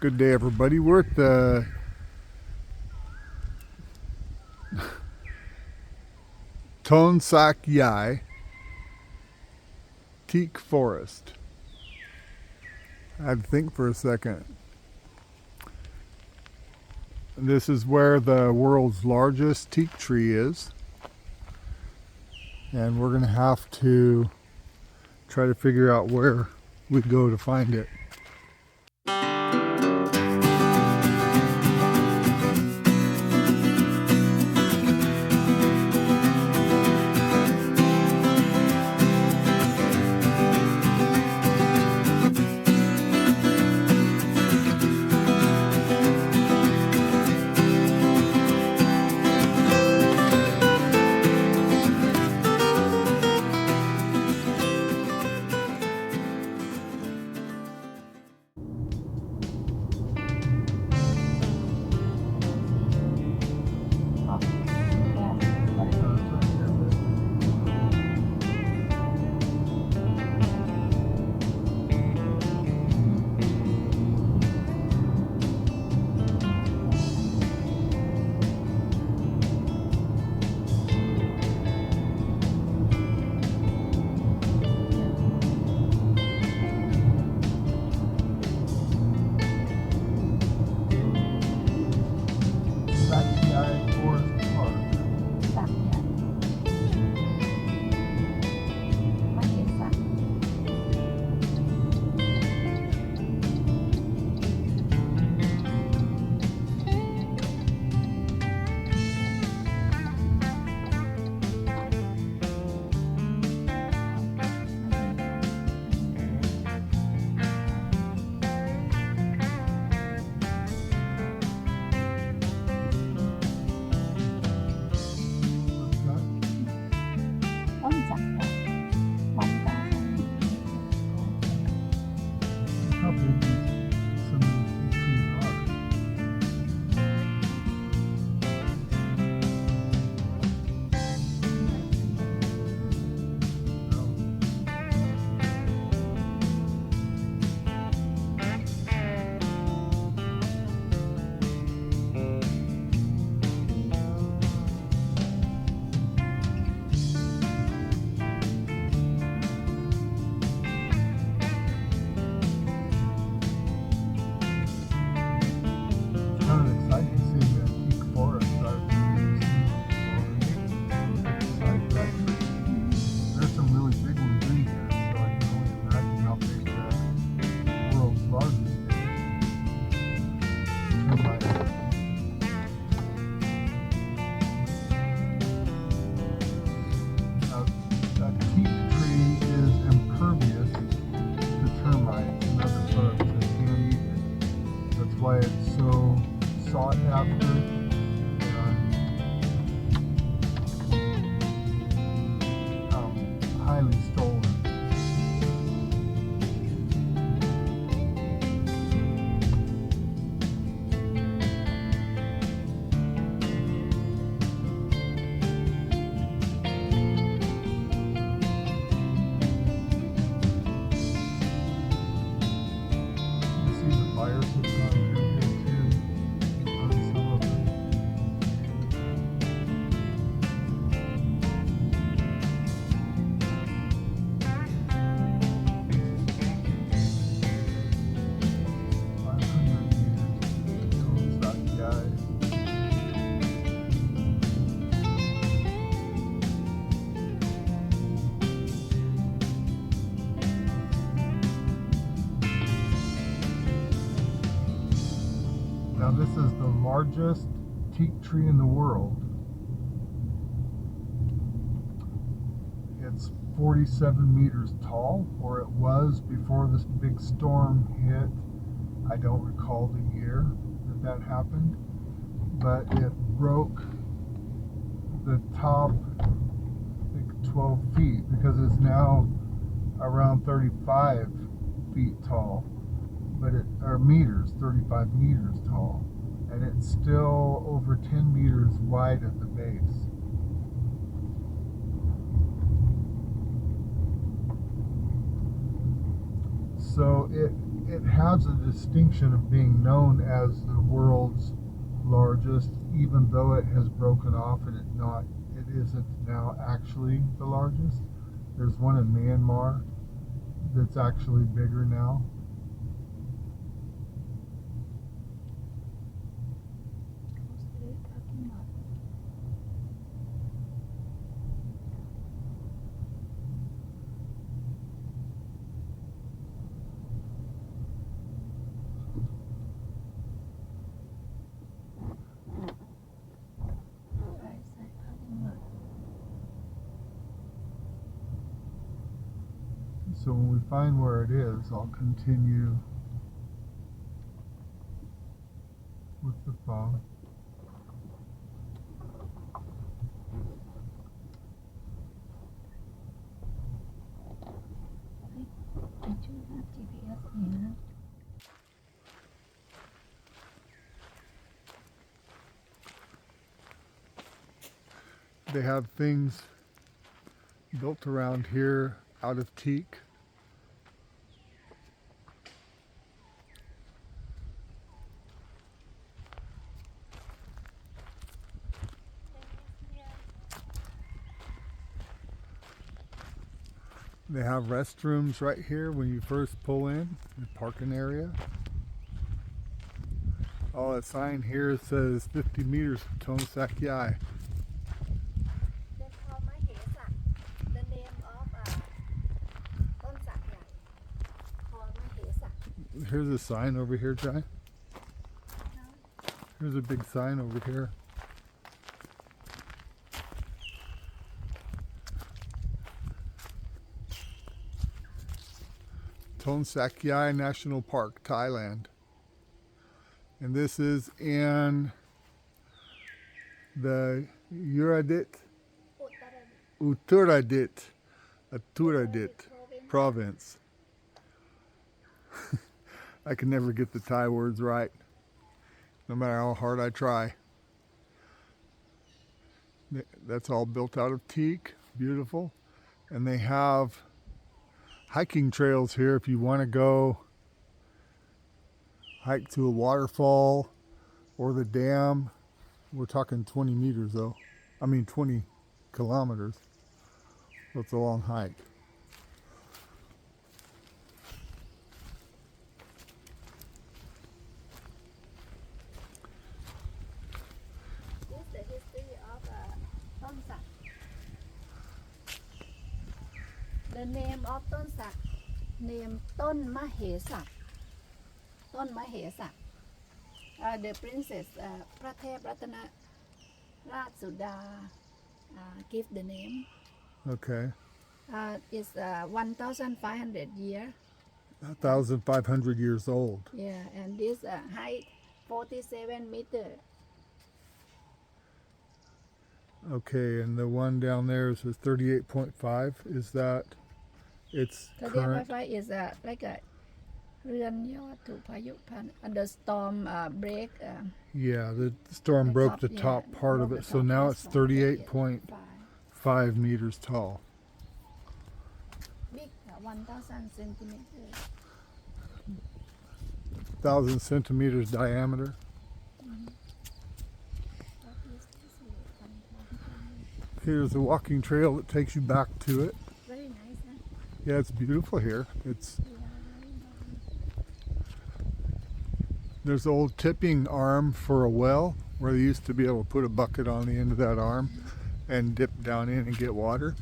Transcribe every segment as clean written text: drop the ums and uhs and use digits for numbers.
Good day, everybody. We're at the TonSakYai Teak Forest. I had to think for a second. This is where the world's largest teak tree is. And we're going to have to try to figure out where we go to find it. SakYai Forest Park. How big some of these trees are. Kind of exciting to see the teak forest start moving beside that tree. There's some really big ones in here, so I can only imagine how big the world's largest is. Now, that teak tree is impervious to termites and other bugs that can't eat it. That's why it's so sought after and highly stolen. You see the fires have gone through here too. On some of them. Now this is the largest teak tree in the world. It's 47 meters tall, or it was before this big storm hit. I don't recall the year that happened, but it broke the top, I think 12 feet, because it's now around 35 feet tall. But meters, 35 meters tall, and it's still over 10 meters wide at the base. So it has a distinction of being known as the world's largest, even though it has broken off and it isn't now actually the largest. There's one in Myanmar that's actually bigger now. So when we find where it is, I'll continue with the phone. I do have GPS here. They have things built around here out of teak. They have restrooms right here when you first pull in the parking area. Oh, a sign here says 50 meters to TonSakYai. They call my Hesak, the name of TonSakYai. Called my Hesak. Here's a sign over here, Jai. Here's a big sign over here. TonSakYai National Park, Thailand. And this is in the Uttaradit province. I can never get the Thai words right, no matter how hard I try. That's all built out of teak, beautiful. And they have hiking trails here if you want to go hike to a waterfall or the dam. We're talking 20 meters though. 20 kilometers. So it's a long hike. This is the history of TonSak. The name of TonSak, name Ton Mahesak. Ton Mahesak. The princess Pratep Ratana Raj Suda give the name. Okay. It's 1,500 years. 1,500 years old. Yeah, and this height 47 meters. Okay, and the one down there is 38.5. Is that its current? 38.5 is like a เรือนยอดถูกพายุพัด and the storm break. Yeah, the storm broke the top part of it, so now it's 38.5 meters tall. Big 1,000 centimeters. 1,000 centimeters diameter. Here's a walking trail that takes you back to it. Very nice, huh? Yeah, it's beautiful here. There's an old tipping arm for a well where they used to be able to put a bucket on the end of that arm and dip down in and get water.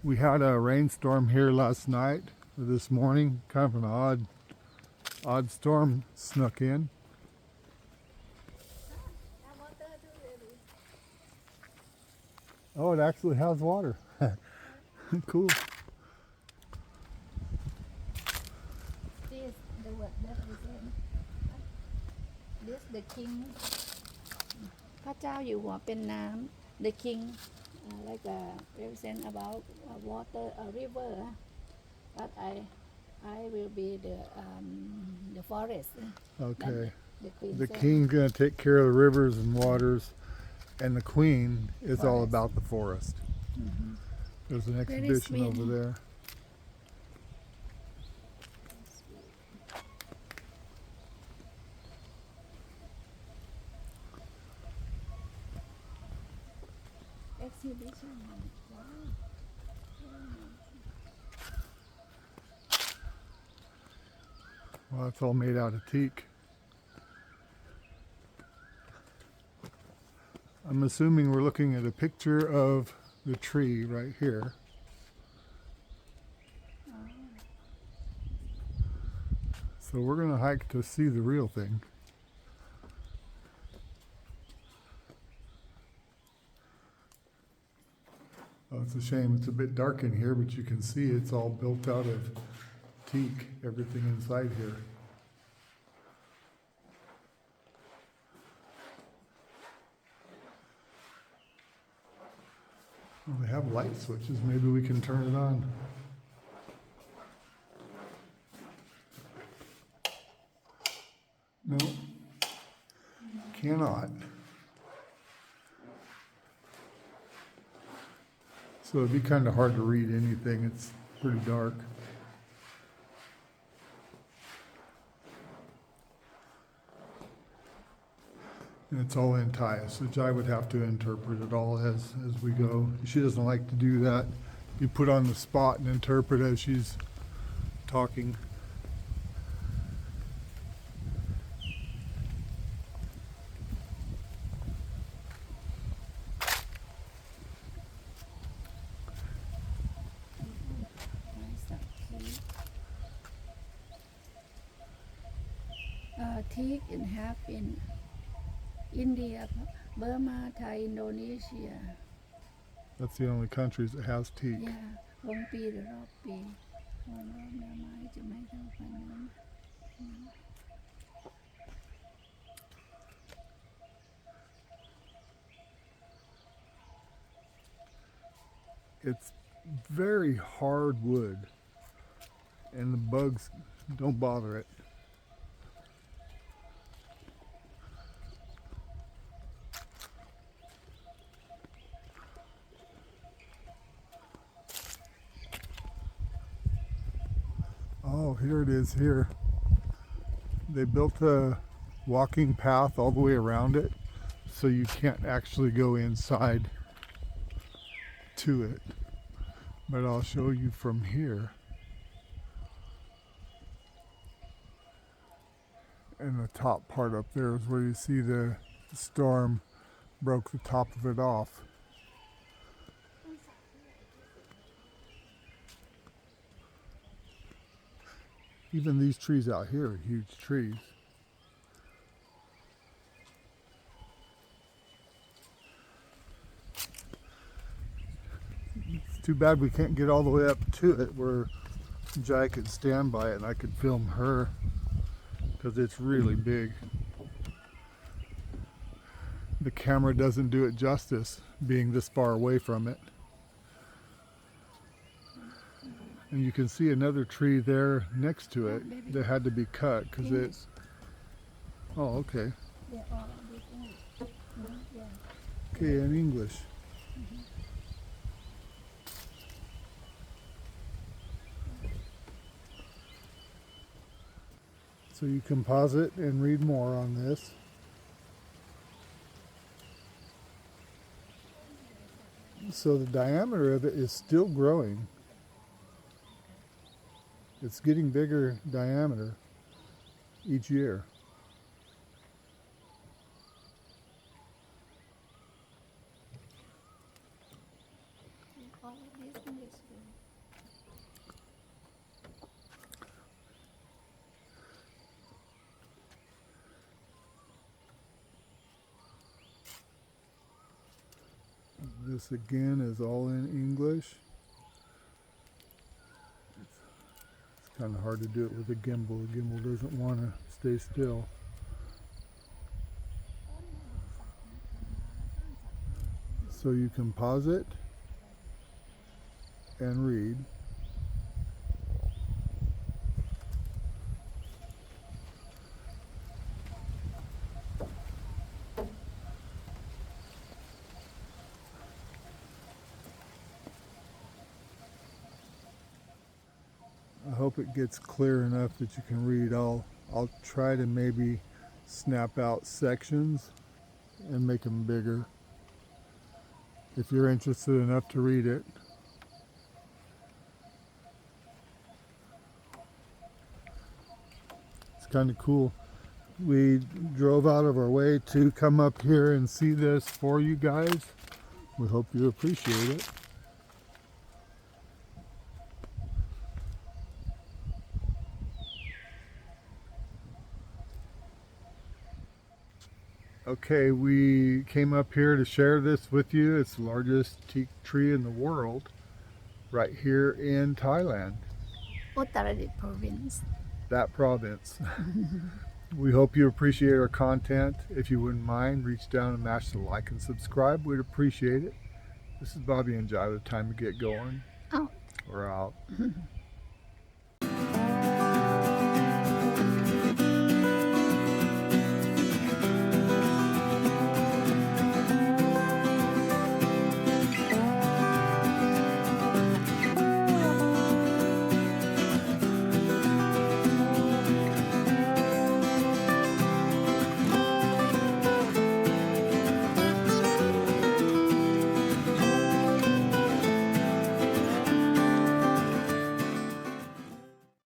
We had a rainstorm here last night or this morning, kind of an odd storm snuck in. Oh, it actually has water. Cool. This the word that represent. This the king. พระเจ้าอยู่หัวเป็นน้ำ the king like represent about water a river, but I will be the forest. Okay. The queen. The king's gonna take care of the rivers and waters, and the queen is all Forest. about the forest. There's an Very exhibition sweet. over there. Exhibition. Wow. Well, it's all made out of teak. I'm assuming we're looking at a picture of the tree right here. So we're going to hike to see the real thing. Oh, it's a shame it's a bit dark in here, but you can see it's all built out of teak, everything inside here. Well, they have light switches. Maybe we can turn it on. No, cannot. So it'd be kind of hard to read anything. It's pretty dark. And it's all in Thai, so Jai would have to interpret it all as we go. She doesn't like to do that. You put on the spot and interpret as she's talking. Teak and half in India, Burma, Thai, Indonesia. That's the only countries that has teak. Yeah, ลงปีหรือรอบปีรอบหน้าไม้จะไม่เท่ากันนั้น It's very hard wood, and the bugs don't bother it. Oh, here it is here. They built a walking path all the way around it, so you can't actually go inside to it. But I'll show you from here. And the top part up there is where you see the storm broke the top of it off. Even these trees out here are huge trees. It's too bad we can't get all the way up to it where Jai could stand by it and I could film her, because it's really big. The camera doesn't do it justice being this far away from it. And you can see another tree there next to it that had to be cut because it's... Oh, okay. They're all different. Yeah. Okay, in English. So you can pause it and read more on this. So the diameter of it is still growing. It's getting bigger diameter each year. All of this in this room. This again is all in English. It's kind of hard to do it with a gimbal. The gimbal doesn't want to stay still. So you can pause it and read. I hope it gets clear enough that you can read. I'll try to maybe snap out sections and make them bigger if you're interested enough to read it. It's kind of cool. We drove out of our way to come up here and see this for you guys. We hope you appreciate it. Okay, we came up here to share this with you. It's the largest teak tree in the world, right here in Thailand, Uttaradit province. that province. We hope you appreciate our content. If you wouldn't mind, reach down and mash the like and subscribe. We'd appreciate it. This is Bobby and Jai with Time to Get Going. Out. We're out.